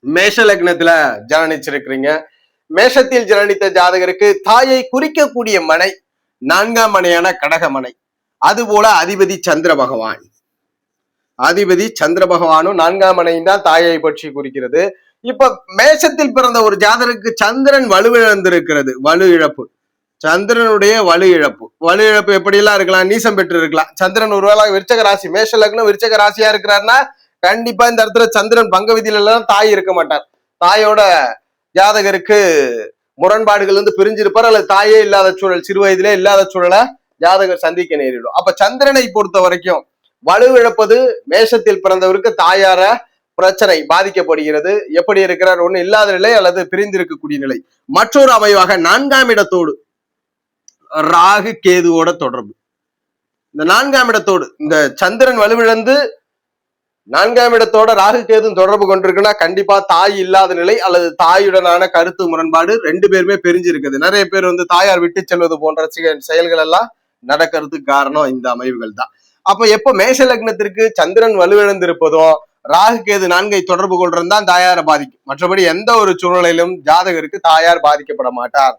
மேஷ லக்னத்துல ஜனனிச்சிருக்கிறீங்க. மேஷத்தில் ஜனனித்த ஜாதகருக்கு தாயை குறிக்கக்கூடிய மனை 4ஆம் மனையான கடகமனை. அதுபோல அதிபதி சந்திர பகவான், அதிபதி சந்திர பகவானும் 4ஆம் மனையும் தான் தாயை பற்றி குறிக்கிறது. இப்ப மேஷத்தில் பிறந்த ஒரு ஜாதகருக்கு சந்திரன் வலுவிழந்திருக்கிறது. வலு இழப்பு, சந்திரனுடைய வலு இழப்பு எப்படியெல்லாம் இருக்கலாம்? நீசம் பெற்று இருக்கலாம். சந்திரன் ஒருவேளை விருச்சக ராசி, மேஷ லக்னம் விருச்சக ராசியா இருக்கிறாருன்னா கண்டிப்பா இந்த இடத்துல சந்திரன் பங்க விதியில எல்லாம் தாய் இருக்க மாட்டார். தாயோட ஜாதகருக்கு முரண்பாடுகள் வந்து பிரிஞ்சிருப்பார், அல்லது தாயே இல்லாத சூழல், சிறு வயதிலே இல்லாத சூழலை ஜாதகர் சந்திக்க நேரிடும். அப்ப சந்திரனை பொறுத்த வரைக்கும் வலுவிழப்பது மேஷத்தில் பிறந்தவருக்கு தாயார பிரச்சனை பாதிக்கப்படுகிறது. எப்படி இருக்கிறார்? ஒண்ணு இல்லாத நிலை அல்லது பிரிந்திருக்கக்கூடிய நிலை. மற்றொரு அமைவாக 4ஆம் இடத்தோடு ராகு கேதுவோட தொடர்பு. இந்த 4ஆம் இடத்தோடு இந்த சந்திரன் வலுவிழந்து 4ஆம் இடத்தோட ராகு கேது தொடர்பு கொண்டிருக்குன்னா கண்டிப்பா தாய் இல்லாத நிலை அல்லது தாயுடனான கருத்து முரண்பாடு, 2 பேருமே பிரிஞ்சிருக்குது. நிறைய பேர் வந்து தாயார் விட்டு செல்வது போன்ற செயல்கள் எல்லாம் நடக்கிறதுக்கு காரணம் இந்த அமைவுகள் தான். அப்ப எப்ப மேஷ லக்னத்திற்கு சந்திரன் வலுவிழந்திருப்பதும் ராகு கேது 4ஐ தொடர்பு கொள்றது தான் தாயாரை பாதிக்கும். மற்றபடி எந்த ஒரு சூழ்நிலையிலும் ஜாதகருக்கு தாயார் பாதிக்கப்பட மாட்டார்.